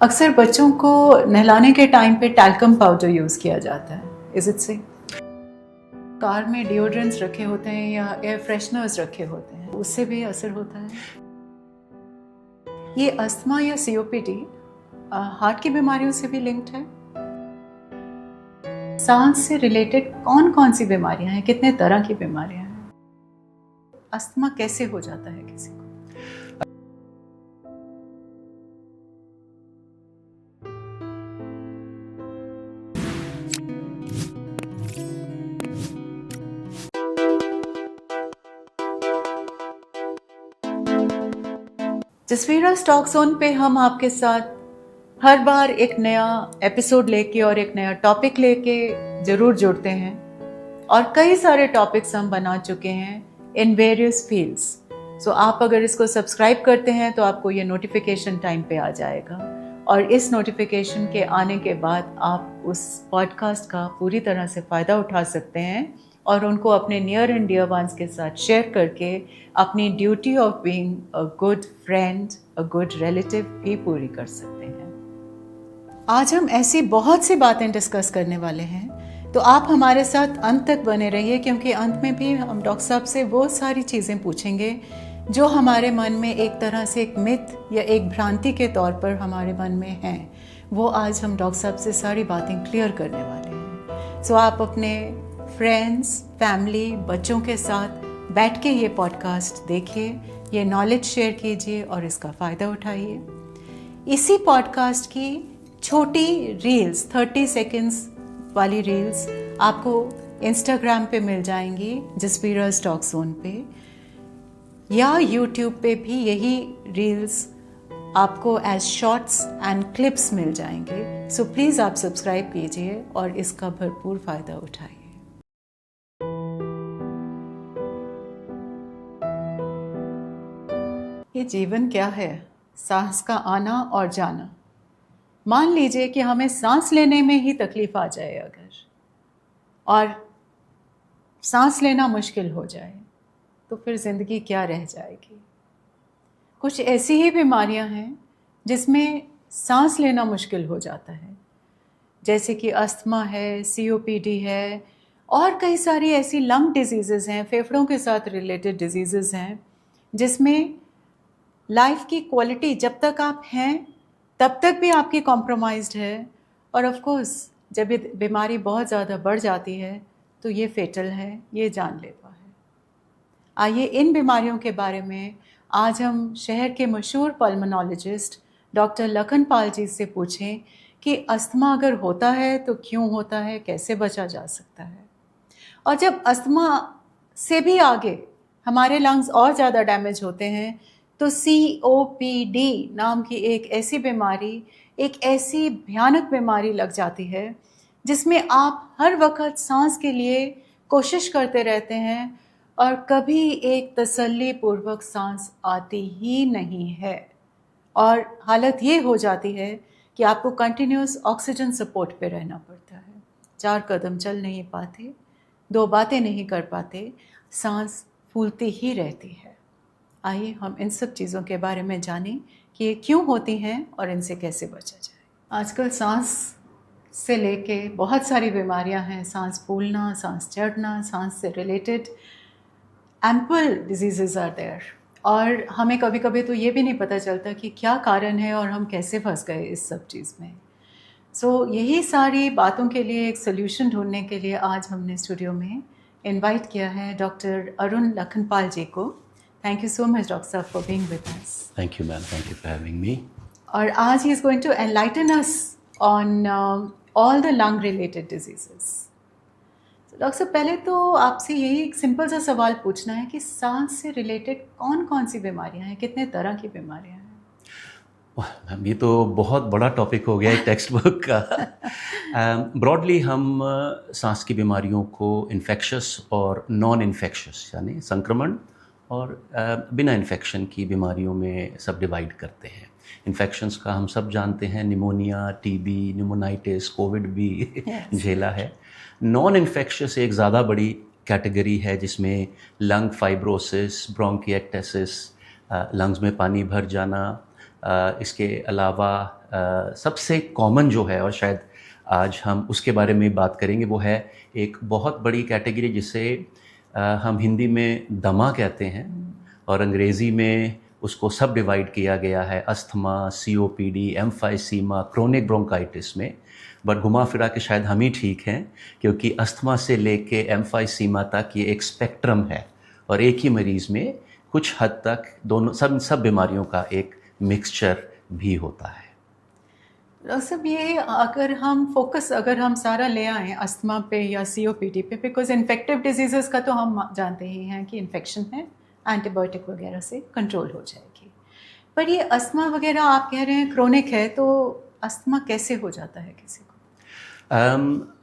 अक्सर बच्चों को नहलाने के टाइम पे टैल्कम पाउडर यूज़ किया जाता है। इज इट से कार में डिओड्रेंट्स रखे होते हैं या एयर फ्रेशनर्स रखे होते हैं, उससे भी असर होता है। ये अस्थमा या सीओपीडी हार्ट की बीमारियों से भी लिंक्ड है। सांस से रिलेटेड कौन कौन सी बीमारियां हैं, कितने तरह की बीमारियां हैं, अस्थमा कैसे हो जाता है किसी को? जसवीराज टॉक जोन पे हम आपके साथ हर बार एक नया एपिसोड लेके और एक नया टॉपिक लेके जरूर जुड़ते हैं और कई सारे टॉपिक्स हम बना चुके हैं इन वेरियस फील्ड्स। सो आप अगर इसको सब्सक्राइब करते हैं तो आपको ये नोटिफिकेशन टाइम पे आ जाएगा और इस नोटिफिकेशन के आने के बाद आप उस पॉडकास्ट का पूरी तरह से फ़ायदा उठा सकते हैं और उनको अपने नियर एंड डियर वंस के साथ शेयर करके अपनी duty of being a good friend, a good relative भी पूरी कर सकते हैं। आज हम ऐसी बहुत सी बातें डिस्कस करने वाले हैं, तो आप हमारे साथ अंत तक बने रहिए, क्योंकि अंत में भी हम डॉक्टर साहब से वो सारी चीज़ें पूछेंगे जो हमारे मन में एक तरह से एक मिथ या एक भ्रांति के तौर पर हमारे मन में हैं। वो आज हम डॉक्टर साहब से सारी बातें क्लियर करने वाले हैं। सो आप अपने फ्रेंड्स, फैमिली, बच्चों के साथ बैठ के ये पॉडकास्ट देखिए, ये नॉलेज शेयर कीजिए और इसका फ़ायदा उठाइए। इसी पॉडकास्ट की छोटी रील्स, 30 सेकेंड्स वाली रील्स आपको इंस्टाग्राम पे मिल जाएंगी, जसवीराज टॉक जोन पे, या यूट्यूब पे भी यही रील्स आपको एज शॉर्ट्स एंड क्लिप्स मिल जाएंगे। सो प्लीज़ आप सब्सक्राइब कीजिए और इसका भरपूर फ़ायदा उठाइए। ये जीवन क्या है? सांस का आना और जाना। मान लीजिए कि हमें सांस लेने में ही तकलीफ आ जाए अगर, और सांस लेना मुश्किल हो जाए, तो फिर ज़िंदगी क्या रह जाएगी? कुछ ऐसी ही बीमारियां हैं जिसमें सांस लेना मुश्किल हो जाता है, जैसे कि अस्थमा है, सीओपीडी है, और कई सारी ऐसी लंग डिजीज़ेज़ हैं, फेफड़ों के साथ रिलेटेड डिजीज़ेज़ हैं, जिसमें लाइफ की क्वालिटी जब तक आप हैं तब तक भी आपकी कॉम्प्रोमाइज्ड है, और ऑफ कोर्स जब ये बीमारी बहुत ज़्यादा बढ़ जाती है तो ये फेटल है, ये जानलेवा है। आइए इन बीमारियों के बारे में आज हम शहर के मशहूर पल्मोनोलॉजिस्ट डॉक्टर लखन पाल जी से पूछें कि अस्थमा अगर होता है तो क्यों होता है, कैसे बचा जा सकता है, और जब अस्थमा से भी आगे हमारे लंग्स और ज़्यादा डैमेज होते हैं तो COPD नाम की एक ऐसी बीमारी, एक ऐसी भयानक बीमारी लग जाती है जिसमें आप हर वक्त सांस के लिए कोशिश करते रहते हैं और कभी एक तसल्ली पूर्वक सांस आती ही नहीं है, और हालत ये हो जाती है कि आपको कंटिन्यूस ऑक्सीजन सपोर्ट पे रहना पड़ता है। 4 कदम चल नहीं पाते, 2 बातें नहीं कर पाते, सांस फूलती ही रहती है। आइए हम इन सब चीज़ों के बारे में जानें कि ये क्यों होती हैं और इनसे कैसे बचा जाए। आजकल सांस से लेके बहुत सारी बीमारियां हैं, सांस फूलना, सांस चढ़ना, सांस से related ample diseases are there, और हमें कभी कभी तो ये भी नहीं पता चलता कि क्या कारण है और हम कैसे फंस गए इस सब चीज़ में। सो यही सारी बातों के लिए एक सोल्यूशन ढूंढने के लिए आज हमने स्टूडियो में इनवाइट किया है डॉक्टर अरुण लखनपाल जी को। Thank you so much, Dr. Sir, for being with us. Thank you, ma'am. Thank you for having me. और आज he is going to enlighten us on all the lung-related diseases. So, doctor साहब, पहले तो आपसे यही एक simple सा सवाल पूछना है कि सांस से रिलेटेड कौन कौन सी बीमारियां हैं, कितने तरह की बीमारियां हैं? मैम, ये तो बहुत बड़ा टॉपिक हो गया है टेक्स्ट बुक का। ब्रॉडली हम सांस की बीमारियों को इन्फेक्शस और नॉन इन्फेक्शस यानी संक्रमण और बिना इन्फेक्शन की बीमारियों में सब डिवाइड करते हैं। इन्फेक्शंस का हम सब जानते हैं, निमोनिया, टीबी, न्यूमोनाइटिस, कोविड भी झेला है। नॉन इन्फेक्शस एक ज़्यादा बड़ी कैटेगरी है जिसमें लंग फाइब्रोसिस, ब्रोंकिएक्टेसिस, लंग्स में पानी भर जाना, इसके अलावा सबसे कॉमन जो है, और शायद आज हम उसके बारे में बात करेंगे, वो है एक बहुत बड़ी कैटेगरी जिसे हम हिंदी में दमा कहते हैं और अंग्रेज़ी में उसको सब डिवाइड किया गया है asthma, COPD, emphysema, chronic bronchitis में। बट घुमा फिरा के शायद हम ही ठीक हैं, क्योंकि अस्थमा से लेके एम्फाइसीमा तक ये एक स्पेक्ट्रम है और एक ही मरीज़ में कुछ हद तक दोनों सब बीमारियों का एक मिक्सचर भी होता है। सब ये अगर हम सारा ले आएँ अस्थमा पे या COPD पे, बिकॉज इन्फेक्टिव डिजीज़ का तो हम जानते ही हैं कि इन्फेक्शन है, एंटीबायोटिक वगैरह से कंट्रोल हो जाएगी। पर ये अस्थमा वगैरह आप कह रहे हैं क्रोनिक है, तो अस्थमा कैसे हो जाता है किसी को?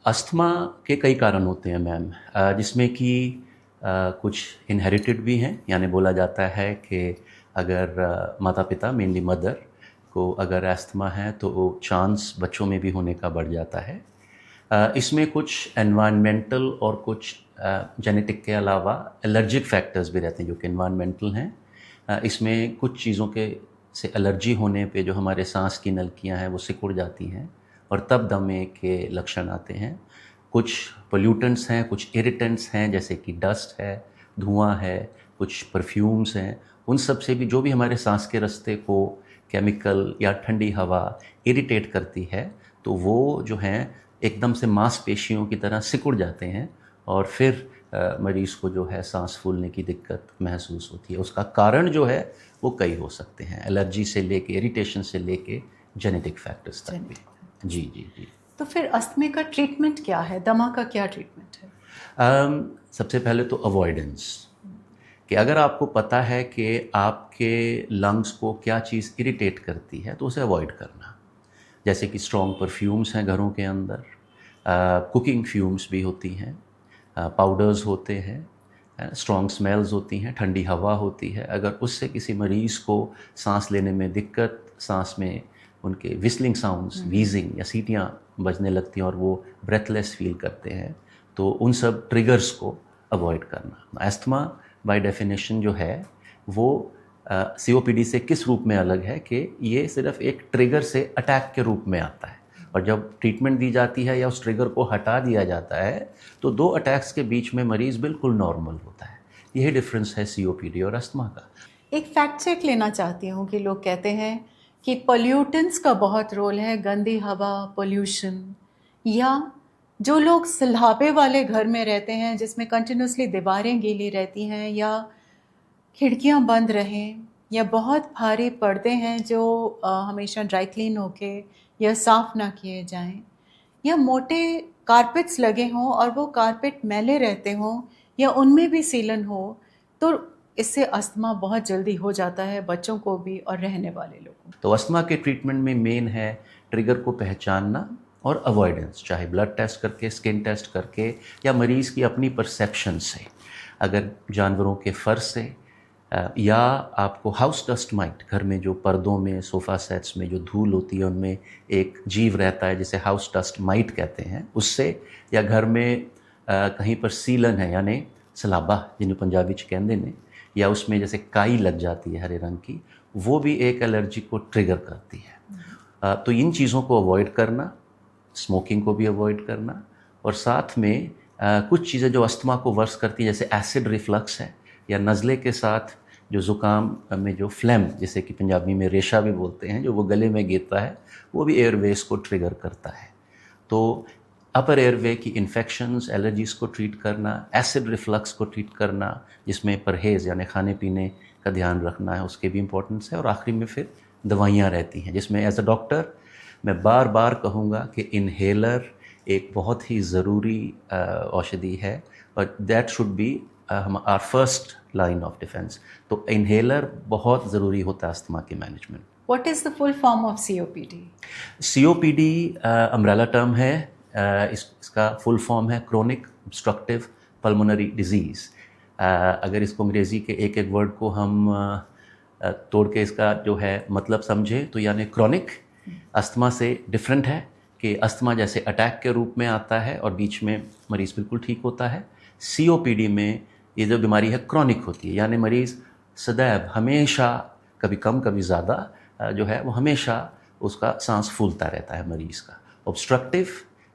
अस्थमा के कई कारण होते हैं मैम, जिसमें कि कुछ इनहेरिटेड भी हैं, यानी बोला जाता है कि अगर माता पिता, मेनली मदर को अगर अस्थमा है तो वो चांस बच्चों में भी होने का बढ़ जाता है। इसमें कुछ एनवायरनमेंटल और कुछ जेनेटिक के अलावा एलर्जिक फैक्टर्स भी रहते हैं जो कि एनवायरनमेंटल हैं। इसमें कुछ चीज़ों के से एलर्जी होने पे जो हमारे सांस की नलकियां हैं वो सिकुड़ जाती हैं और तब दमे के लक्षण आते हैं। कुछ पोल्यूटेंट्स हैं, कुछ इरिटेंट्स हैं, जैसे कि डस्ट है, धुआं है, कुछ परफ्यूम्स हैं, उन सब से भी जो भी हमारे सांस के रास्ते को केमिकल या ठंडी हवा इरिटेट करती है, तो वो जो हैं एकदम से मांसपेशियों की तरह सिकुड़ जाते हैं और फिर मरीज़ को जो है सांस फूलने की दिक्कत महसूस होती है। उसका कारण जो है वो कई हो सकते हैं, एलर्जी से लेके, इरिटेशन से लेके जेनेटिक फैक्टर्स तक भी। जी जी जी। तो फिर अस्थमा का ट्रीटमेंट क्या है? दमा का क्या ट्रीटमेंट है? सबसे पहले तो अवॉइडेंस, कि अगर आपको पता है कि आपके लंग्स को क्या चीज़ इरिटेट करती है तो उसे अवॉइड करना। जैसे कि स्ट्रॉन्ग परफ्यूम्स हैं घरों के अंदर, कुकिंग फ्यूम्स भी होती हैं, पाउडर्स होते हैं, स्ट्रॉन्ग स्मेल्स होती हैं, ठंडी हवा होती है। अगर उससे किसी मरीज़ को सांस लेने में दिक्कत, सांस में उनके विस्लिंग साउंड्स, वीजिंग या सीटियाँ बजने लगती हैं और वो ब्रेथलेस फील करते हैं, तो उन सब ट्रिगर्स को अवॉइड करना। अस्थमा बाय डेफिनेशन जो है वो COPD से किस रूप में अलग है कि ये सिर्फ एक ट्रिगर से अटैक के रूप में आता है, और जब ट्रीटमेंट दी जाती है या उस ट्रिगर को हटा दिया जाता है तो दो अटैक्स के बीच में मरीज़ बिल्कुल नॉर्मल होता है। यही डिफरेंस है COPD और अस्थमा का। एक फैक्ट चेक लेना चाहती हूँ कि लोग कहते हैं कि पोल्यूटेंट्स का बहुत रोल है, गंदी हवा, पोल्यूशन, या जो लोग सल्हाबे वाले घर में रहते हैं जिसमें कंटिन्यूसली दीवारें गीली रहती हैं या खिड़कियां बंद रहें, या बहुत भारी पर्दे हैं जो हमेशा ड्राई क्लीन होके या साफ़ ना किए जाएं, या मोटे कारपेट्स लगे हों और वो कारपेट मैले रहते हों या उनमें भी सीलन हो, तो इससे अस्थमा बहुत जल्दी हो जाता है बच्चों को भी और रहने वाले लोगों को। तो अस्थमा के ट्रीटमेंट में मेन है ट्रिगर को पहचानना और अवॉइडेंस, चाहे ब्लड टेस्ट करके, स्किन टेस्ट करके, या मरीज़ की अपनी परसेप्शन से। अगर जानवरों के फर से या आपको हाउस डस्ट माइट, घर में जो पर्दों में, सोफ़ा सेट्स में जो धूल होती है उनमें एक जीव रहता है जिसे हाउस डस्ट माइट कहते हैं, उससे, या घर में कहीं पर सीलन है यानी सलाबा जिन्हें पंजाबी च कहते हैं, या उसमें जैसे काई लग जाती है हरे रंग की, वो भी एक एलर्जी को ट्रिगर करती है। तो इन चीज़ों को अवॉइड करना, स्मोकिंग को भी अवॉइड करना, और साथ में कुछ चीज़ें जो अस्थमा को वर्स करती है, जैसे एसिड रिफ्लक्स है, या नज़ले के साथ जो ज़ुकाम में जो फ्लेम, जिसे कि पंजाबी में रेशा भी बोलते हैं, जो वो गले में गिरता है, वो भी एयरवेज को ट्रिगर करता है। तो अपर एयरवे की इन्फेक्शंस, एलर्जीज़ को ट्रीट करना, एसिड रिफ्लक्स को ट्रीट करना, जिसमें परहेज़ यानी खाने पीने का ध्यान रखना है, उसके भी इम्पोर्टेंस है। और आखिरी में फिर दवाइयाँ रहती हैं, जिसमें एज अ डॉक्टर मैं बार बार कहूँगा कि इन्हेलर एक बहुत ही ज़रूरी औषधि है, और that should be our first line of defence. तो इन्हेलर बहुत ज़रूरी होता है अस्थमा के management. What is the full form of COPD? COPD umbrella term है, इसका फुल फॉर्म है क्रोनिक ऑब्स्ट्रक्टिव पल्मोनरी डिजीज़। अगर इसको अंग्रेज़ी के एक एक वर्ड को हम तोड़ के इसका जो है मतलब समझे तो यानी क्रोनिक अस्थमा से डिफरेंट है कि अस्थमा जैसे अटैक के रूप में आता है और बीच में मरीज़ बिल्कुल ठीक होता है। COPD में ये जो बीमारी है क्रॉनिक होती है, यानी मरीज़ सदैव हमेशा कभी कम कभी ज़्यादा जो है वो हमेशा उसका सांस फूलता रहता है मरीज़ का। ऑब्स्ट्रक्टिव,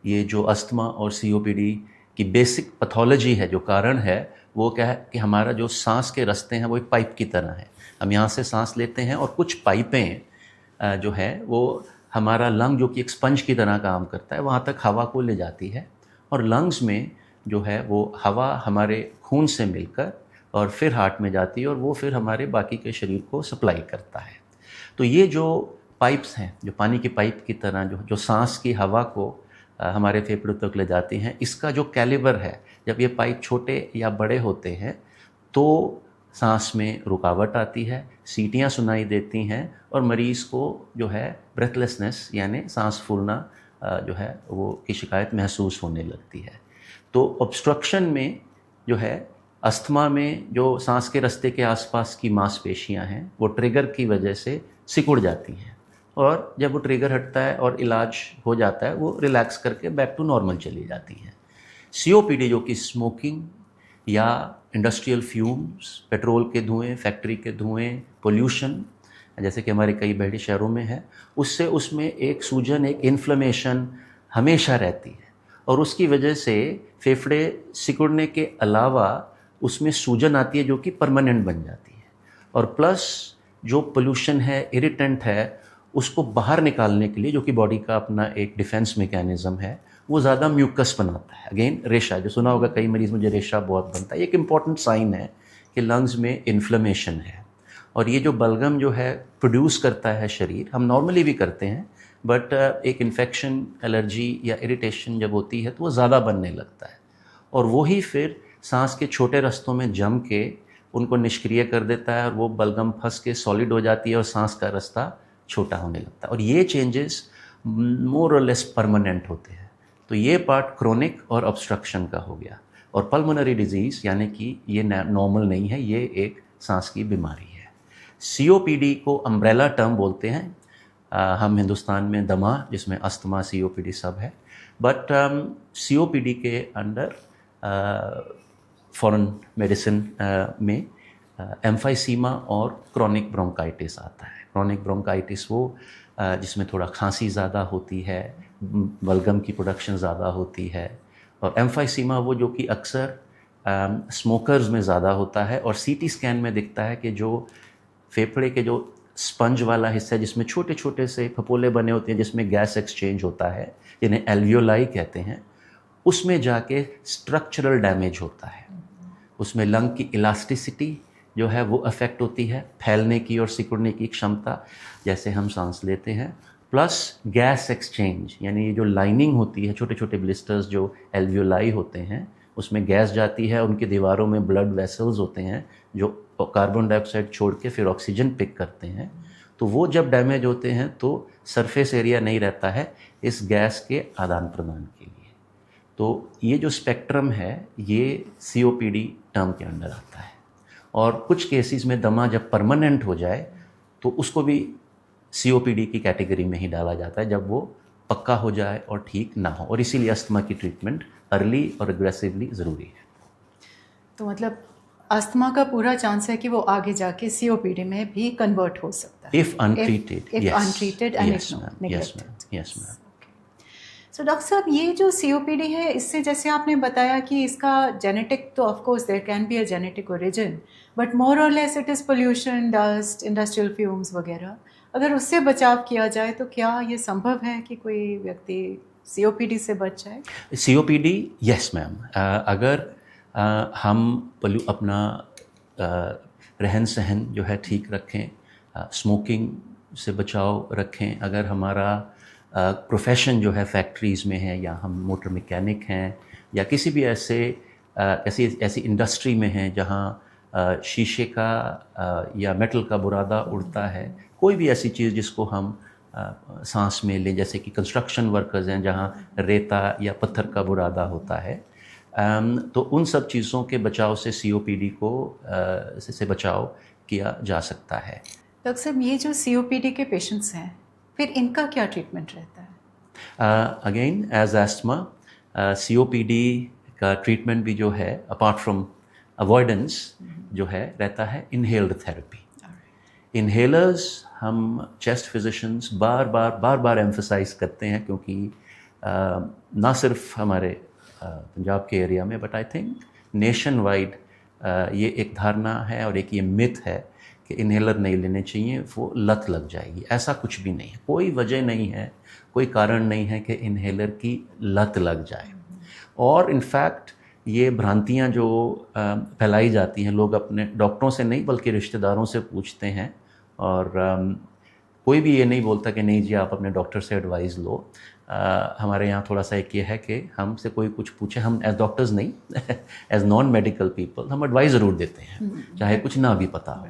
ये जो अस्थमा और COPD की बेसिक पैथोलॉजी है, जो कारण है वो क्या है कि हमारा जो सांस के रास्ते हैं वो एक पाइप की तरह है। हम यहाँ से सांस लेते हैं और कुछ पाइपें जो है वो हमारा लंग, जो कि एक स्पंज की तरह काम करता है, वहाँ तक हवा को ले जाती है और लंग्स में जो है वो हवा हमारे खून से मिलकर और फिर हार्ट में जाती है और वो फिर हमारे बाकी के शरीर को सप्लाई करता है। तो ये जो पाइप्स हैं, जो पानी की पाइप की तरह जो सांस की हवा को हमारे फेफड़ों तक ले जाती हैं, इसका जो कैलिबर है, जब ये पाइप छोटे या बड़े होते हैं तो सांस में रुकावट आती है, सीटियाँ सुनाई देती हैं और मरीज़ को जो है ब्रेथलेसनेस यानी सांस फूलना जो है वो की शिकायत महसूस होने लगती है। तो ऑब्स्ट्रक्शन में जो है, अस्थमा में जो सांस के रास्ते के आसपास की मांसपेशियां हैं वो ट्रिगर की वजह से सिकुड़ जाती हैं और जब वो ट्रिगर हटता है और इलाज हो जाता है, वो रिलैक्स करके बैक टू नॉर्मल चली जाती हैं। COPD जो कि स्मोकिंग या इंडस्ट्रियल फ्यूम्स, पेट्रोल के धुएँ, फैक्ट्री के धुएँ, पोल्यूशन, जैसे कि हमारे कई बड़े शहरों में है, उससे उसमें एक सूजन, एक इन्फ्लेमेशन हमेशा रहती है और उसकी वजह से फेफड़े सिकुड़ने के अलावा उसमें सूजन आती है जो कि परमानेंट बन जाती है और प्लस जो पोल्यूशन है, इरिटेंट है, उसको बाहर निकालने के लिए, जो कि बॉडी का अपना एक डिफेंस मैकेनिज्म है, वो ज़्यादा म्यूकस बनाता है। अगेन रेशा, जो सुना होगा कई मरीज़, मुझे रेशा बहुत बनता है, एक इम्पॉर्टेंट साइन है कि लंग्स में इन्फ्लेमेशन है और ये जो बलगम जो है प्रोड्यूस करता है शरीर, हम नॉर्मली भी करते हैं, बट एक इन्फेक्शन, एलर्जी या इरिटेशन जब होती है तो वो ज़्यादा बनने लगता है और वही फिर सांस के छोटे रास्तों में जम के उनको निष्क्रिय कर देता है और वो बलगम फंस के सॉलिड हो जाती है और सांस का रास्ता छोटा होने लगता है और ये changes more or less permanent होते हैं। तो ये पार्ट क्रोनिक और ऑब्स्ट्रक्शन का हो गया और पल्मोनरी डिजीज़ यानी कि ये नॉर्मल नहीं है, ये एक सांस की बीमारी है। COPD को अम्ब्रेला टर्म बोलते हैं, हम हिंदुस्तान में दमा, जिसमें अस्थमा, COPD सब है, बट COPD के अंडर फॉरेन मेडिसिन में एम्फाइसीमा और क्रोनिक ब्रोंकाइटिस आता है। क्रोनिक ब्रोंकाइटिस वो जिसमें थोड़ा खांसी ज़्यादा होती है, बलगम की प्रोडक्शन ज़्यादा होती है और एम्फाइसीमा वो जो कि अक्सर स्मोकर्स में ज़्यादा होता है और CT स्कैन में दिखता है कि जो फेफड़े के जो स्पंज वाला हिस्सा है, जिसमें छोटे छोटे से फपोले बने होते हैं, जिसमें गैस एक्सचेंज होता है, जिन्हें एल्वियोलाई कहते हैं, उसमें जाके स्ट्रक्चरल डैमेज होता है। उसमें लंग की इलास्टिसिटी जो है वो अफेक्ट होती है, फैलने की और सिकुड़ने की क्षमता, जैसे हम सांस लेते हैं, प्लस गैस एक्सचेंज, यानी ये जो लाइनिंग होती है, छोटे छोटे ब्लिस्टर्स जो एल्वियोलाई होते हैं, उसमें गैस जाती है, उनकी दीवारों में ब्लड वेसल्स होते हैं जो कार्बन डाइऑक्साइड छोड़ के फिर ऑक्सीजन पिक करते हैं। तो वो जब डैमेज होते हैं तो सरफेस एरिया नहीं रहता है इस गैस के आदान प्रदान के लिए। तो ये जो स्पेक्ट्रम है ये COPD टर्म के अंडर आता है और कुछ केसेस में दमा जब परमानेंट हो जाए तो उसको भी COPD की कैटेगरी में ही डाला जाता है, जब वो पक्का हो जाए और ठीक ना हो, और इसीलिए अस्थमा की ट्रीटमेंट अर्ली और एग्रेसिवली ज़रूरी है। तो मतलब अस्थमा का पूरा चांस है कि वो आगे जाके COPD में भी कन्वर्ट हो सकता है if untreated, if untreated and if not neglected. yes ma'am. So doctor साहब, ये जो COPD है, इससे जैसे आपने बताया कि इसका जेनेटिक, तो of course there can be a genetic origin, but more or less it is pollution, dust, industrial fumes वगैरह। अगर उससे बचाव किया जाए तो क्या ये संभव है कि कोई व्यक्ति COPD से बच जाए? COPD, यस मैम, अगर हम अपना रहन सहन जो है ठीक रखें, स्मोकिंग से बचाव रखें, अगर हमारा प्रोफेशन जो है फैक्ट्रीज़ में है या हम मोटर मैकेनिक हैं या किसी भी ऐसी इंडस्ट्री में हैं जहाँ शीशे का या मेटल का बुरादा उड़ता है, कोई भी ऐसी चीज़ जिसको हम सांस में लें, जैसे कि कंस्ट्रक्शन वर्कर्स हैं जहाँ रेता या पत्थर का बुरादा होता है, तो उन सब चीज़ों के बचाव से COPD को से बचाव किया जा सकता है। डॉक्टर साहब, ये जो COPD के पेशेंट्स हैं, फिर इनका क्या ट्रीटमेंट रहता है? अगेन एज एस्थमा, COPD का ट्रीटमेंट भी जो है अपार्ट फ्रॉम अवॉइडेंस जो है रहता है इनहेल्ड थेरेपी। इनहेलर्स हम चेस्ट फिजिशियंस बार बार एम्फसाइज करते हैं, क्योंकि ना सिर्फ हमारे पंजाब के एरिया में, but I think nation wide ये एक धारणा है और एक ये मिथ है कि इन्हेलर नहीं लेने चाहिए, वो लत लग जाएगी। ऐसा कुछ भी नहीं है, कोई वजह नहीं है, कोई कारण नहीं है कि इन्हेलर की लत लग जाए। और इनफैक्ट ये भ्रांतियाँ जो फैलाई जाती हैं, लोग अपने डॉक्टरों से नहीं बल्कि रिश्तेदारों से पूछते हैं, और कोई भी ये नहीं बोलता कि नहीं जी आप अपने डॉक्टर से एडवाइस लो। हमारे यहाँ थोड़ा सा एक ये है कि हमसे कोई कुछ पूछे, हम एज डॉक्टर्स नहीं एज नॉन मेडिकल पीपल हम एडवाइस ज़रूर देते हैं, चाहे कुछ ना भी पता हो।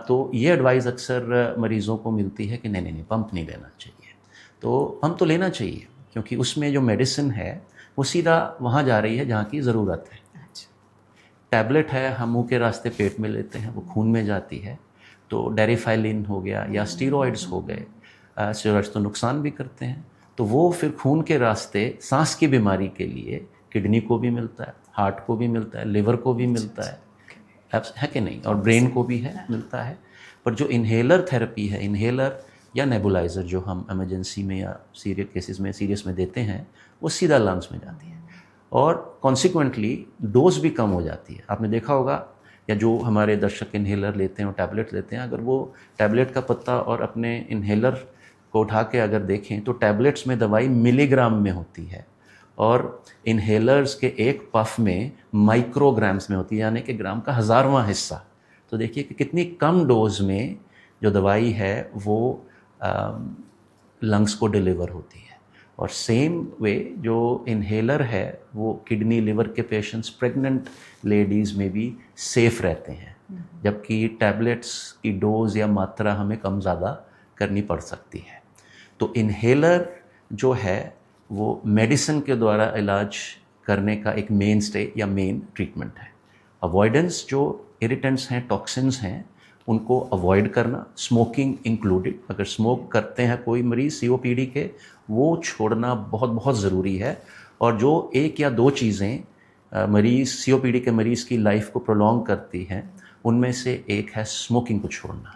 तो ये एडवाइस अक्सर मरीज़ों को मिलती है कि नहीं नहीं नहीं पंप नहीं लेना चाहिए। तो पंप तो लेना चाहिए, क्योंकि उसमें जो मेडिसिन है वो सीधा वहाँ जा रही है जहाँ की ज़रूरत है। टैबलेट है, हम मुंह के रास्ते पेट में लेते हैं, वो खून में जाती है। तो डेरिफाइलिन हो गया या स्टीरॉइड्स हो गए, स्टीरॉइड्स तो नुकसान भी करते हैं, तो वो फिर खून के रास्ते सांस की बीमारी के लिए किडनी को भी मिलता है, हार्ट को भी मिलता है, लिवर को भी मिलता है कि नहीं, और ब्रेन को भी है मिलता है। पर जो इन्हेलर थेरेपी है, इन्हेलर या नेबुलाइज़र जो हम इमरजेंसी में या सीरियस केसेस में सीरियस में देते हैं, वो सीधा लंग्स में जाती है और कॉन्सिक्वेंटली डोज भी कम हो जाती है। आपने देखा होगा, या जो हमारे दर्शक इन्हेलर लेते हैं और टैबलेट लेते हैं, अगर वो टैबलेट का पत्ता और अपने इन्हेलर को उठा के अगर देखें तो टैबलेट्स में दवाई मिलीग्राम में होती है और इन्हेलर्स के एक पफ में माइक्रोग्राम्स में होती है, यानी कि ग्राम का 1000वां हिस्सा। तो देखिए कि कितनी कम डोज में जो दवाई है वो लंग्स को डिलीवर होती है। और सेम वे जो इन्हेलर है वो किडनी लिवर के पेशेंट्स, प्रेग्नेंट लेडीज़ में भी सेफ़ रहते हैं, जबकि टैबलेट्स की डोज़ या मात्रा हमें कम ज़्यादा करनी पड़ सकती है। तो इन्हेलर जो है वो मेडिसिन के द्वारा इलाज करने का एक मेन स्टे या मेन ट्रीटमेंट है। अवॉइडेंस, जो इरिटेंट्स हैं, टॉक्सिन्स हैं, उनको अवॉइड करना, स्मोकिंग इंक्लूडेड। अगर स्मोक करते हैं कोई मरीज़ सीओपीडी के, वो छोड़ना बहुत बहुत ज़रूरी है। और जो एक या दो चीज़ें मरीज़ सीओपीडी के मरीज़ की लाइफ को प्रोलॉन्ग करती हैं, उनमें से एक है स्मोकिंग को छोड़ना।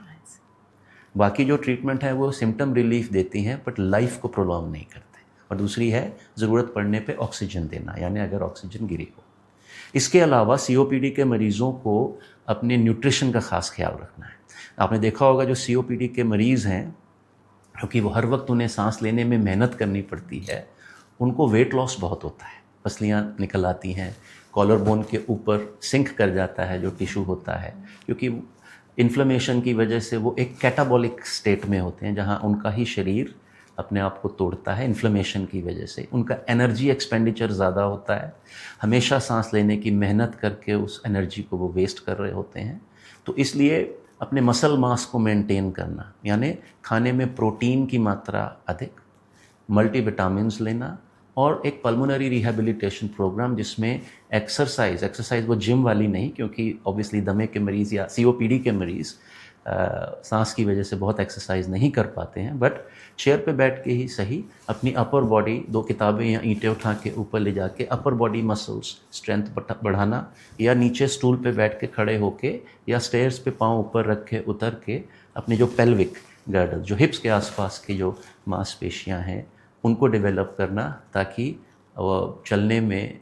बाकी जो ट्रीटमेंट है वो सिम्टम रिलीफ देती हैं बट लाइफ को प्रोलॉन्ग नहीं करते। और दूसरी है ज़रूरत पड़ने पे ऑक्सीजन देना, यानी अगर ऑक्सीजन गिरी हो। इसके अलावा सीओपीडी के मरीज़ों को अपने न्यूट्रिशन का ख़ास ख्याल रखना है। आपने देखा होगा जो सीओपीडी के मरीज़ हैं, क्योंकि वो हर वक्त उन्हें सांस लेने में मेहनत करनी पड़ती है, उनको वेट लॉस बहुत होता है, पसलियाँ निकल आती हैं, कॉलर बोन के ऊपर सिंक कर जाता है जो टिश्यू होता है, क्योंकि इन्फ्लेमेशन की वजह से वो एक कैटाबॉलिक स्टेट में होते हैं जहाँ उनका ही शरीर अपने आप को तोड़ता है। इन्फ्लेमेशन की वजह से उनका एनर्जी एक्सपेंडिचर ज़्यादा होता है, हमेशा सांस लेने की मेहनत करके उस एनर्जी को वो वेस्ट कर रहे होते हैं। तो इसलिए अपने मसल मास को मेंटेन करना, यानी खाने में प्रोटीन की मात्रा अधिक, मल्टीविटामिन्स लेना, और एक पल्मोनरी रिहैबिलिटेशन प्रोग्राम जिसमें एक्सरसाइज वो जिम वाली नहीं, क्योंकि ऑब्वियसली दमे के मरीज़ या सीओपीडी के मरीज़ सांस की वजह से बहुत एक्सरसाइज नहीं कर पाते हैं, बट चेयर पे बैठ के ही सही अपनी अपर बॉडी, 2 किताबें या ईंटें उठा के ऊपर ले जाके अपर बॉडी मसल्स स्ट्रेंथ बढ़ाना, या नीचे स्टूल पे बैठ के खड़े होके या स्टेयर्स पे पाँव ऊपर रख के उतर के अपने जो पेल्विक गर्डल, जो हिप्स के आसपास की जो मांसपेशियां हैं, उनको डेवलप करना, ताकि चलने में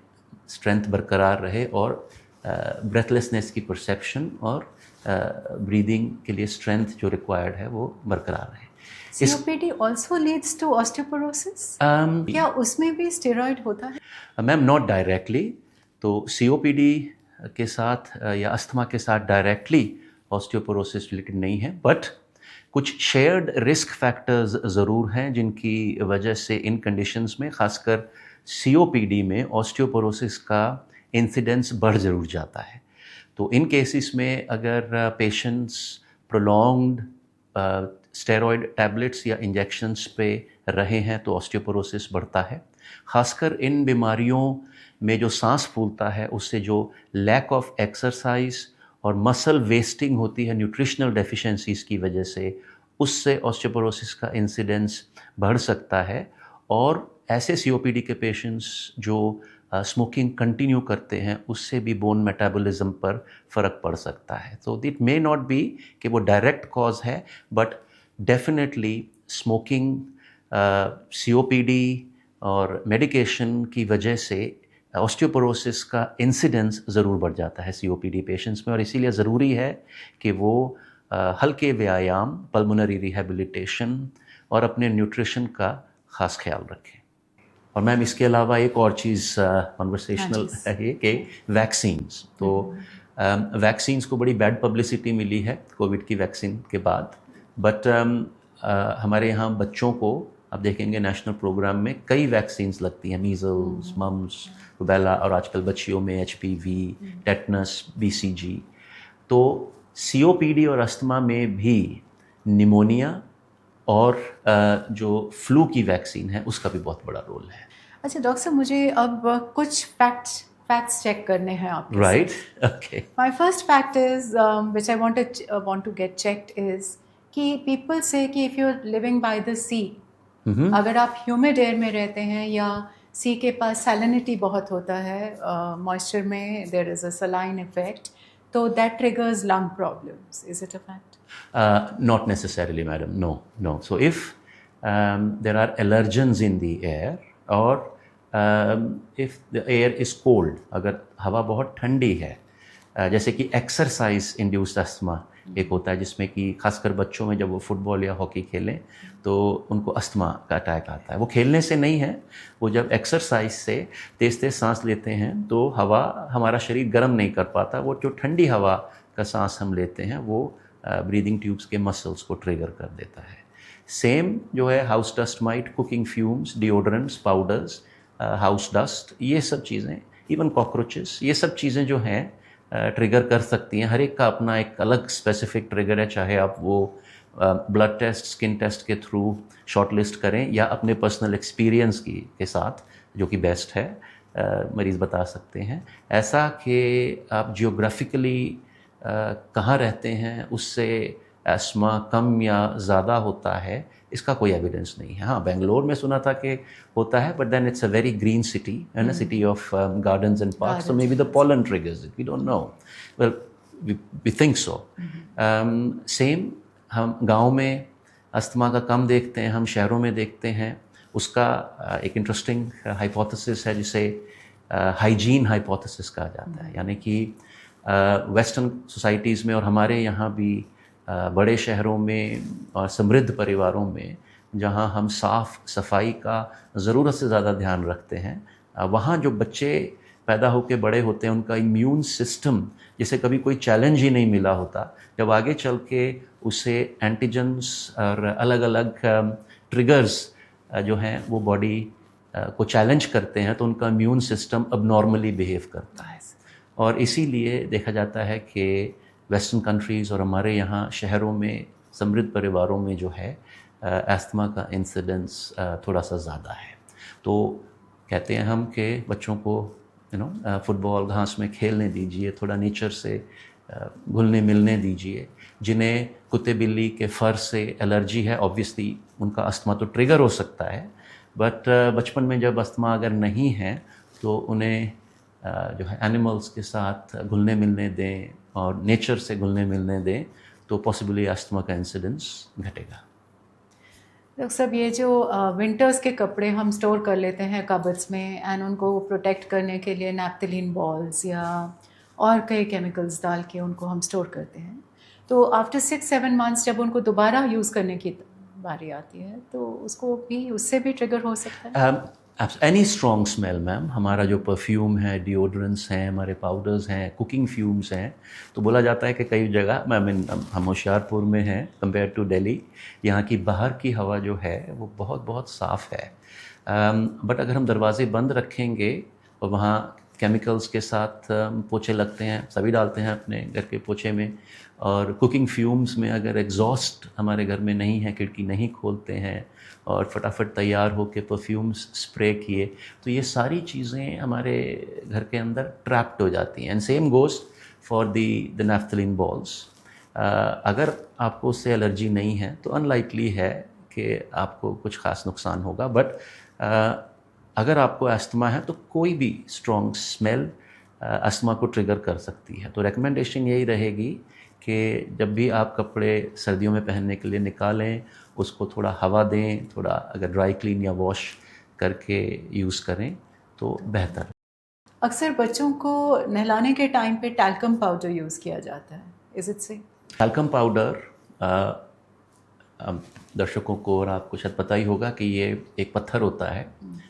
स्ट्रेंथ बरकरार रहे और ब्रेथलेसनेस की परसेप्शन और ब्रीदिंग के लिए स्ट्रेंथ जो रिक्वायर्ड है वो बरकरार रहे। COPD also leads to osteoporosis? क्या उसमें भी स्टेरॉइड होता है? Ma'am not directly. तो COPD के साथ या अस्थमा के साथ डायरेक्टली ऑस्टियोपोरोसिस रिलेटेड नहीं है, बट कुछ शेयर्ड रिस्क फैक्टर्स ज़रूर हैं जिनकी वजह से इन कंडीशंस में, ख़ासकर COPD में, ऑस्टियोपोरोसिस का इंसिडेंस बढ़ ज़रूर जाता है। तो इन केसेस में अगर पेशेंट्स प्रोलॉन्ग्ड स्टेरॉयड टैबलेट्स या इंजेक्शंस पे रहे हैं तो ऑस्टियोपोरोसिस बढ़ता है। ख़ासकर इन बीमारियों में जो सांस फूलता है, उससे जो लैक ऑफ एक्सरसाइज और मसल वेस्टिंग होती है न्यूट्रिशनल डेफिशिएंसीज की वजह से, उससे ऑस्टियोपोरोसिस का इंसिडेंस बढ़ सकता है। और ऐसे COPD के पेशेंट्स जो स्मोकिंग कंटिन्यू करते हैं, उससे भी बोन मेटाबॉलिज्म पर फ़र्क पड़ सकता है। तो इट मे नॉट बी कि वो डायरेक्ट कॉज है, बट डेफिनेटली स्मोकिंग, COPD और मेडिकेशन की वजह से ऑस्टियोपोरोसिस का इंसिडेंस ज़रूर बढ़ जाता है COPD पेशेंट्स में, और इसीलिए ज़रूरी है कि वो हल्के व्यायाम, पल्मोनरी रिहेबिलिटेशन और अपने न्यूट्रिशन का ख़ास ख्याल रखें। और मैम इसके अलावा एक और चीज़ कॉन्वर्सेशनल हाँ है कि वैक्सीन्स, तो वैक्सीन्स को बड़ी बैड पब्लिसिटी मिली है कोविड की वैक्सीन के बाद, बट हमारे यहाँ बच्चों को आप देखेंगे नेशनल प्रोग्राम में कई वैक्सीन्स लगती हैं, मीज़ल्स, मम्स, रुबेला, और आजकल बच्चियों में HPV, टेटनस, BCG। तो COPD और अस्थमा में भी निमोनिया और जो फ्लू की वैक्सीन है उसका भी बहुत बड़ा रोल है। अच्छा डॉक्टर साहब, मुझे अब कुछ फैक्ट्स चेक करने हैं आपके राइट, साथ। Okay. My first fact is which I want to get checked is कि पीपल से कि if you are living by the sea, अगर आप ह्यूमिड एयर में रहते हैं या सी के पास सैलिनिटी बहुत होता है, मॉइस्चर में there is a saline effect, तो that triggers lung problems. Is it a fact? Not necessarily, madam. No, no. So if there are allergens in the air, or if the air is cold, अगर हवा बहुत ठंडी है, जैसे कि exercise induced asthma एक होता है, जिसमें कि खासकर बच्चों में जब वो फुटबॉल या हॉकी खेलें तो उनको अस्थमा का अटैक आता है। वो खेलने से नहीं है, वो जब एक्सरसाइज से तेज़ तेज़ सांस लेते हैं तो हवा, हमारा शरीर गर्म नहीं कर पाता, वो जो ठंडी हवा का सांस हम लेते हैं वो ब्रीदिंग ट्यूब्स के मसल्स को ट्रिगर कर देता है। सेम जो है house dust might, cooking fumes, deodorants, powders, house dust, ये सब चीज़ें, इवन कॉकरोचेस, ये सब चीज़ें जो हैं ट्रिगर कर सकती हैं। हर एक का अपना एक अलग स्पेसिफिक ट्रिगर है, चाहे आप वो ब्लड टेस्ट, स्किन टेस्ट के थ्रू शॉर्ट लिस्ट करें या अपने पर्सनल एक्सपीरियंस के साथ, जो कि बेस्ट है, मरीज़ बता सकते हैं। ऐसा कि आप जियोग्राफिकली कहाँ रहते हैं उससे एस्मा कम या ज़्यादा होता है, इसका कोई एविडेंस नहीं है। हाँ, बेंगलोर में सुना था कि होता है, but then it's a very green city and a city of gardens and parks, so maybe the pollen triggers it, we don't know, well we think so. Same हम गांव में अस्थमा का कम देखते हैं, हम शहरों में देखते हैं। उसका एक इंटरेस्टिंग हाइपोथेसिस है जिसे हाइजीन हाइपोथेसिस कहा जाता है, यानी कि वेस्टर्न सोसाइटीज़ में और हमारे यहाँ भी बड़े शहरों में और समृद्ध परिवारों में जहाँ हम साफ़ सफाई का ज़रूरत से ज़्यादा ध्यान रखते हैं, वहाँ जो बच्चे पैदा होकर बड़े होते हैं उनका इम्यून सिस्टम, जिसे कभी कोई चैलेंज ही नहीं मिला होता, जब आगे चल के उसे एंटीजेंस और अलग अलग ट्रिगर्स जो हैं वो बॉडी को चैलेंज करते हैं, तो उनका इम्यून सिस्टम अब नॉर्मली बिहेव करता है। और इसीलिए देखा जाता है कि वेस्टर्न कंट्रीज़ और हमारे यहाँ शहरों में समृद्ध परिवारों में जो है एस्थमा का इंसिडेंस थोड़ा सा ज़्यादा है। तो कहते हैं हम कि बच्चों को फुटबॉल घास में खेलने दीजिए, थोड़ा नेचर से घुलने मिलने दीजिए। जिन्हें कुत्ते बिल्ली के फर से एलर्जी है, ऑब्वियसली उनका अस्थमा तो ट्रिगर हो सकता है, बट बचपन में जब अस्थमा अगर नहीं है तो उन्हें जो है एनिमल्स के साथ घुलने मिलने दें और नेचर से घुलने मिलने दें, तो पॉसिबली अस्थमा का इंसिडेंस घटेगा। डॉक्टर साहब, ये जो विंटर्स के कपड़े हम स्टोर कर लेते हैं कबर्ड्स में, एंड उनको प्रोटेक्ट करने के लिए नैप्थलीन बॉल्स या और कई केमिकल्स डाल के उनको हम स्टोर करते हैं, तो आफ्टर 6-7 मंथ्स जब उनको दोबारा यूज़ करने की बारी आती है तो उसको भी, उससे भी ट्रिगर हो सकता है? एनी स्ट्रॉन्ग स्मेल मैम, हमारा जो परफ्यूम है, डिओड्रेंट्स हैं, हमारे पाउडर्स हैं, कुकिंग फ्यूम्स हैं, तो बोला जाता है कि कई जगह, मैं मीन हम होशियारपुर में हैं कंपेयर टू दिल्ली, यहाँ की बाहर की हवा जो है वो बहुत बहुत साफ़ है, बट अगर हम दरवाजे बंद रखेंगे और वहाँ केमिकल्स के साथ पोछे लगते हैं, सभी डालते हैं अपने घर के पोछे में, और कुकिंग फ्यूम्स में अगर एग्जॉस्ट हमारे घर में नहीं है, खिड़की नहीं खोलते हैं और फटाफट तैयार हो के परफ्यूम्स स्प्रे किए, तो ये सारी चीज़ें हमारे घर के अंदर ट्रैप्ड हो जाती हैं। And same goes for the naphthalene balls. अगर आपको उससे एलर्जी नहीं है तो अनलाइकली है कि आपको कुछ ख़ास नुकसान होगा, बट अगर आपको अस्थमा है तो कोई भी स्ट्रॉन्ग स्मेल अस्थमा को ट्रिगर कर सकती है। तो रिकमेंडेशन यही रहेगी कि जब भी आप कपड़े सर्दियों में पहनने के लिए निकालें, उसको थोड़ा हवा दें, थोड़ा अगर ड्राई क्लीन या वॉश करके यूज़ करें तो बेहतर। अक्सर बच्चों को नहलाने के टाइम पे टैल्कम पाउडर यूज़ किया जाता है, इज इट से? टैल्कम पाउडर दर्शकों को और आपको शायद पता ही होगा कि ये एक पत्थर होता है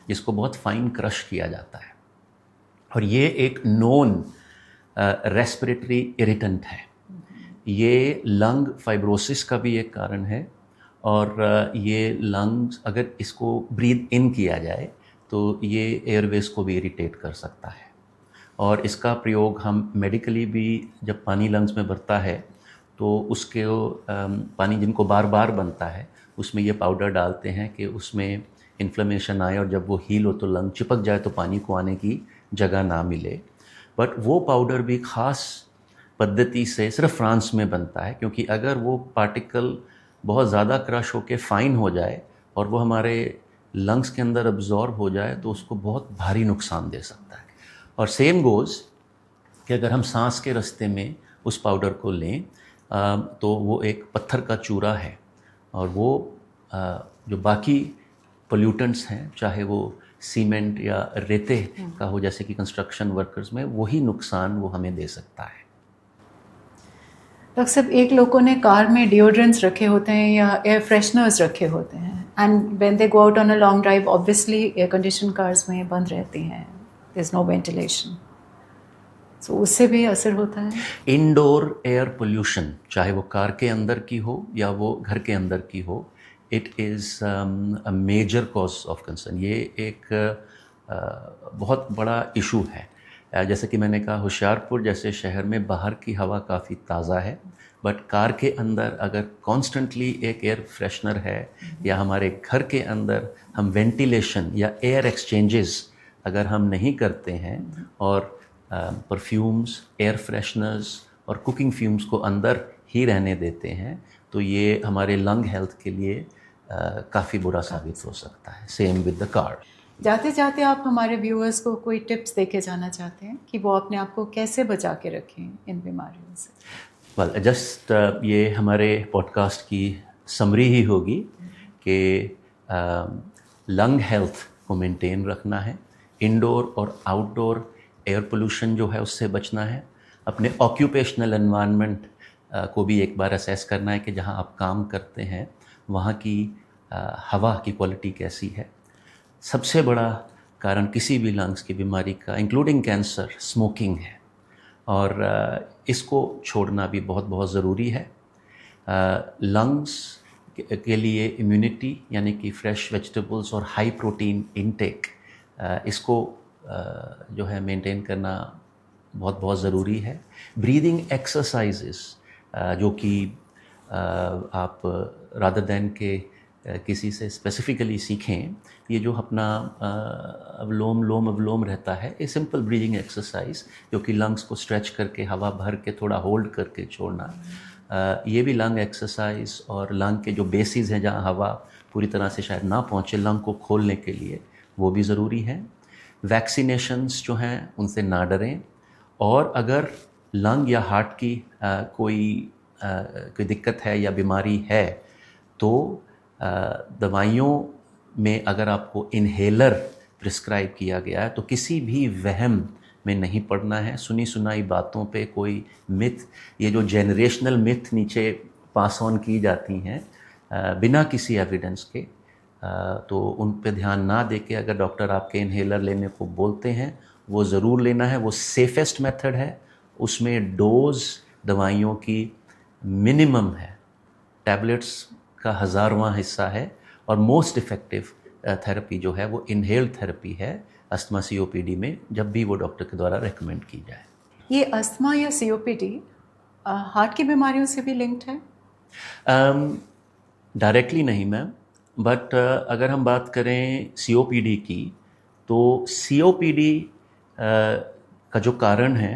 जिसको बहुत फाइन क्रश किया जाता है, और ये एक नोन रेस्पिरेटरी इरिटेंट है। ये लंग फाइब्रोसिस का भी एक कारण है, और ये लंग्स अगर इसको ब्रीथ इन किया जाए तो ये एयरवेज को भी इरिटेट कर सकता है। और इसका प्रयोग हम मेडिकली भी, जब पानी लंग्स में भरता है तो उसके पानी जिनको बार बार बनता है उसमें ये पाउडर डालते हैं कि उसमें इन्फ्लेमेशन आए, और जब वो हील हो तो लंग चिपक जाए तो पानी को आने की जगह ना मिले। बट वो पाउडर भी ख़ास पद्धति से सिर्फ फ्रांस में बनता है, क्योंकि अगर वो पार्टिकल बहुत ज़्यादा क्रश होकर फाइन हो जाए और वो हमारे लंग्स के अंदर अब्जॉर्ब हो जाए तो उसको बहुत भारी नुकसान दे सकता है। और सेम गोज़ कि अगर हम सांस के रास्ते में उस पाउडर को लें तो वो एक पत्थर का चूरा है, और वो जो बाकी पोल्यूटेंट्स हैं, चाहे वो सीमेंट या रेते का हो जैसे कि कंस्ट्रक्शन वर्कर्स में, वही नुकसान वो हमें दे सकता है। डॉक्टर साहब, एक लोगों ने कार में डिओड्रेंट्स रखे होते हैं या एयर फ्रेशनर्स रखे होते हैं, and when they go out on a long drive obviously air condition cars में बंद रहती हैं, देयर इज नो वेंटिलेशन, सो उससे भी असर होता है। इंडोर एयर पोल्यूशन, चाहे वो कार के अंदर की हो या वो घर के अंदर की हो, it is a major cause of concern. ये एक बहुत बड़ा इशू है। जैसे कि मैंने कहा, होशियारपुर जैसे शहर में बाहर की हवा काफ़ी ताज़ा है, बट कार के अंदर अगर कॉन्स्टेंटली एक एयर फ्रेशनर है, या हमारे घर के अंदर हम वेंटिलेशन या एयर एक्सचेंजेस अगर हम नहीं करते हैं, और परफ्यूम्स, एयर फ्रेशनर्स और कुकिंग फ्यूम्स को अंदर ही रहने देते हैं, तो ये हमारे लंग हेल्थ के लिए काफ़ी बुरा साबित हो सकता है। Same with the car. जाते जाते आप हमारे व्यूअर्स को कोई टिप्स देके जाना चाहते हैं कि वो अपने आप को कैसे बचा के रखें इन बीमारियों से? वेल, जस्ट ये हमारे पॉडकास्ट की समरी ही होगी कि लंग हेल्थ को मेंटेन रखना है, इंडोर और आउटडोर एयर पोल्यूशन जो है उससे बचना है, अपने ऑक्यूपेशनल एनवायरनमेंट को भी एक बार असेस करना है कि जहाँ आप काम करते हैं वहाँ की हवा की क्वालिटी कैसी है। सबसे बड़ा कारण किसी भी लंग्स की बीमारी का, इंक्लूडिंग कैंसर, स्मोकिंग है, और इसको छोड़ना भी बहुत बहुत ज़रूरी है। लंग्स के लिए इम्यूनिटी यानी कि फ्रेश वेजिटेबल्स और हाई प्रोटीन इनटेक, इसको जो है मेंटेन करना बहुत बहुत ज़रूरी है। ब्रीदिंग एक्सरसाइजेस जो कि आप रादर दैन के किसी से स्पेसिफिकली सीखें, ये जो अपना अवलोम रहता है, ये सिंपल ब्रीदिंग एक्सरसाइज जो कि लंग्स को स्ट्रेच करके हवा भर के थोड़ा होल्ड करके छोड़ना, ये भी लंग एक्सरसाइज, और लंग के जो बेसिस हैं जहाँ हवा पूरी तरह से शायद ना पहुँचे लंग को खोलने के लिए, वो भी ज़रूरी है। वैक्सीनेशंस जो हैं उनसे ना डरें, और अगर लंग या हार्ट की कोई दिक्कत है या बीमारी है तो दवाइयों में अगर आपको इन्हेलर प्रिस्क्राइब किया गया है तो किसी भी वहम में नहीं पड़ना है। सुनी सुनाई बातों पे कोई मिथ, ये जो जेनरेशनल मिथ नीचे पास ऑन की जाती हैं बिना किसी एविडेंस के, तो उन पे ध्यान ना दे के अगर डॉक्टर आपके इन्हेलर लेने को बोलते हैं वो ज़रूर लेना है। वो सेफेस्ट मेथड है, उसमें डोज दवाइयों की मिनिमम है, टैबलेट्स का 1000वां हिस्सा है, और मोस्ट इफ़ेक्टिव थेरेपी जो है वो इनहेल्ड थेरेपी है अस्थमा COPD में, जब भी वो डॉक्टर के द्वारा रेकमेंड की जाए। ये अस्थमा या COPD हार्ट की बीमारियों से भी लिंक्ड है? डायरेक्टली नहीं मैम, बट अगर हम बात करें COPD की, तो COPD का जो कारण है,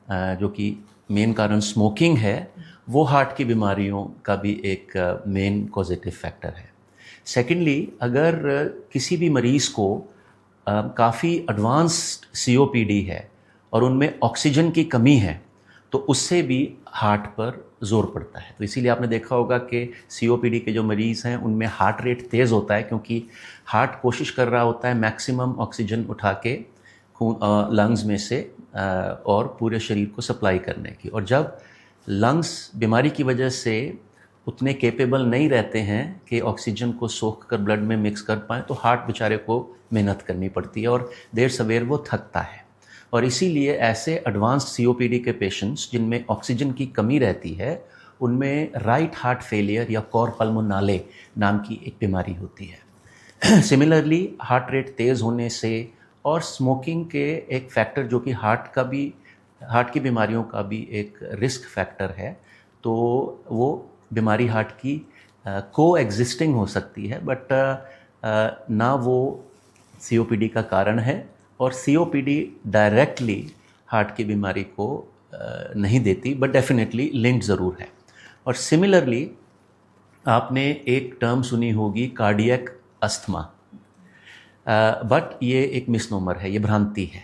जो कि मेन कारण स्मोकिंग है, वो हार्ट की बीमारियों का भी एक मेन कॉजेटिव फैक्टर है। सेकेंडली, अगर किसी भी मरीज़ को काफ़ी एडवांस्ड COPD है और उनमें ऑक्सीजन की कमी है, तो उससे भी हार्ट पर ज़ोर पड़ता है। तो इसीलिए आपने देखा होगा कि COPD के जो मरीज़ हैं उनमें हार्ट रेट तेज़ होता है, क्योंकि हार्ट कोशिश कर रहा होता है मैक्सिमम ऑक्सीजन उठा के खून लंग्स में से और पूरे शरीर को सप्लाई करने की। और जब लंग्स बीमारी की वजह से उतने केपेबल नहीं रहते हैं कि ऑक्सीजन को सोख कर ब्लड में मिक्स कर पाएँ, तो हार्ट बेचारे को मेहनत करनी पड़ती है और देर सवेर वो थकता है। और इसीलिए ऐसे एडवांस्ड COPD के पेशेंट्स जिनमें ऑक्सीजन की कमी रहती है, उनमें राइट हार्ट फेलियर या कॉर पल्मोनाले नाम की एक बीमारी होती है। सिमिलरली हार्ट रेट तेज़ होने से और स्मोकिंग के एक फैक्टर जो कि हार्ट की बीमारियों का भी एक रिस्क फैक्टर है, तो वो बीमारी हार्ट की को एग्जिस्टिंग हो सकती है, बट ना वो COPD का कारण है। और COPD डायरेक्टली हार्ट की बीमारी को नहीं देती, बट डेफिनेटली लिंक्ड ज़रूर है। और सिमिलरली आपने एक टर्म सुनी होगी कार्डियक अस्थमा, बट ये एक मिसनोमर है, ये भ्रांति है।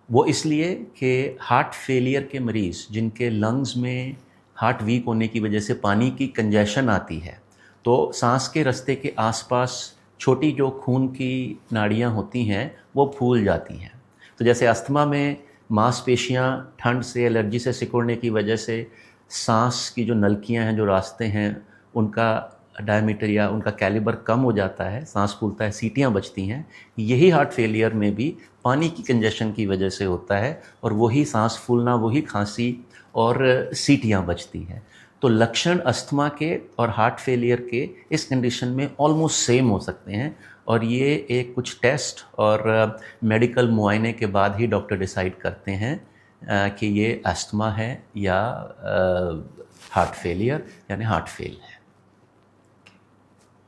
वो इसलिए कि हार्ट फेलियर के मरीज़ जिनके लंग्स में हार्ट वीक होने की वजह से पानी की कंजेशन आती है, तो सांस के रास्ते के आसपास छोटी जो खून की नाड़ियाँ होती हैं वो फूल जाती हैं। तो जैसे अस्थमा में मांसपेशियाँ ठंड से, एलर्जी से सिकुड़ने की वजह से सांस की जो नलकियाँ हैं, जो रास्ते हैं, उनका डायमीटर या उनका कैलिबर कम हो जाता है, सांस फूलता है, सीटियाँ बजती हैं। यही हार्ट फेलियर में भी पानी की कंजेशन की वजह से होता है, और वही सांस फूलना, वही खांसी और सीटियाँ बजती हैं। तो लक्षण अस्थमा के और हार्ट फेलियर के इस कंडीशन में ऑलमोस्ट सेम हो सकते हैं, और ये एक कुछ टेस्ट और मेडिकल मुआयने के बाद ही डॉक्टर डिसाइड करते हैं कि ये अस्थमा है या हार्ट फेलियर यानी हार्ट फेल है।